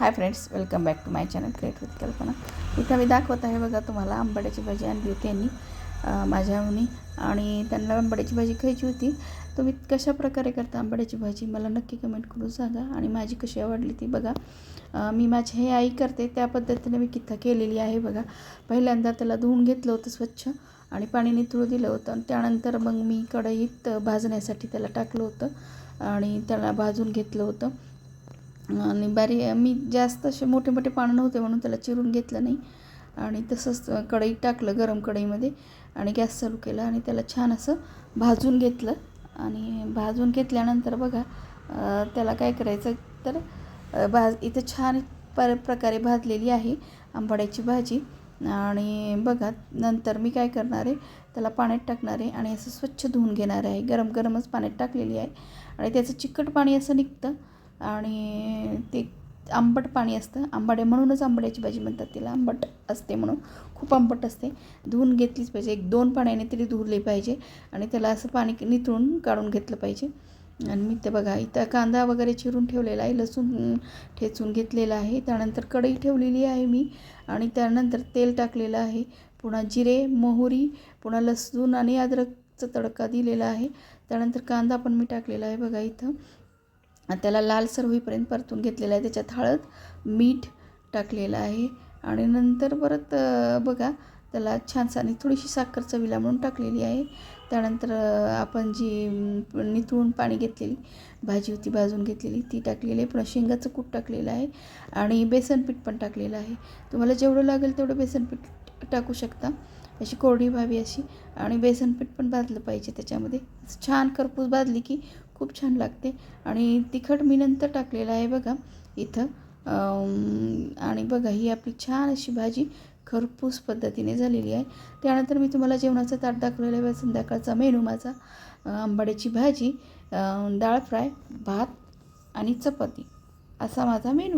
High friends, welcome back to my channel create with Kalpana. इथं मी दाखवत आहे बघा तुम्हाला आंबाड्याची भाजी आणली होती यांनी माझ्या मुनी, आणि त्यांना आंबाड्याची भाजी खायची होती. तुम्ही कशा प्रकारे करता आंबाड्याची भाजी मला नक्की कमेंट करून सांगा, आणि माझी कशी आवडली ती बघा. मी माझी हे आई करते त्या पद्धतीने मी कित्ता केलेली आहे बघा. पहिल्यांदा त्याला धुवून घेतलं होतं स्वच्छ आणि पाणी निथळू दिलं होतं, आणि त्यानंतर मग मी कढईत भाजण्यासाठी त्याला टाकलं होतं आणि त्याला भाजून घेतलं होतं. आणि मी जास्त असे मोठे मोठे पानं नव्हते म्हणून त्याला चिरून घेतलं नाही, आणि तसंच कढईत टाकलं गरम कढईमध्ये आणि गॅस चालू केला आणि त्याला छान असं भाजून घेतलं. आणि भाजून घेतल्यानंतर बघा त्याला काय करायचं तर इथं छान प्रकारे भाजलेली आहे आंबाड्याची भाजी. आणि बघा नंतर मी काय करणार आहे, त्याला पाण्यात टाकणार आहे आणि असं स्वच्छ धुवून घेणार आहे. गरमच पाण्यात टाकलेली आहे आणि त्याचं चिकट पाणी असं निघतं, आणि ते आंबट पाणी असतं. आंबाडे म्हणूनच आंबाड्याची भाजी म्हणतात तिला, आंबट असते म्हणून, खूप आंबट असते. धुवून घेतलीच पाहिजे, 1-2 पाण्याने तरी धुवले पाहिजे आणि त्याला असं पाणी निथळून काढून घेतलं पाहिजे. आणि मी ते बघा इथं कांदा वगैरे चिरून ठेवलेला आहे, लसूण ठेचून घेतलेला आहे. त्यानंतर कढई ठेवलेली आहे मी, आणि त्यानंतर तेल टाकलेलं आहे, पुन्हा जिरे मोहरी, पुन्हा लसूण आणि अद्रकचा तडका दिलेला आहे. त्यानंतर कांदा पण मी टाकलेला आहे बघा इथं, त्याला लालसर होईपर्यंत परतून घेतलेलं आहे. त्याच्यात हळद मीठ टाकलेलं आहे, आणि नंतर परत बघा त्याला छानसं आणि थोडीशी साखर चवीला म्हणून टाकलेली आहे. त्यानंतर आपण जी निथळून पाणी घेतलेली भाजी होती भाजून घेतलेली ती टाकलेली आहे. पुन्हा शेंगाचं कूट टाकलेलं आहे आणि बेसन पीठ पण टाकलेलं आहे. तुम्हाला जेवढं लागेल तेवढं बेसन पीठ टाकू शकता, अशी कोरडी व्हावी अशी. आणि बेसन पीठ पण भाजलं पाहिजे त्याच्यामध्ये, छान खरपूस भाजली की खूप छान लागते. आणि तिखट मी नंतर टाकलेलं आहे बघा इथं. आणि बघा ही आपली छान अशी भाजी खरपूस पद्धतीने झालेली आहे. त्यानंतर मी तुम्हाला जेवणाचं ताट दाखवलेलं आहे. संध्याकाळचा मेनू माझा आंबाड्याची भाजी, डाळ फ्राय, भात आणि चपाती असा माझा मेनू.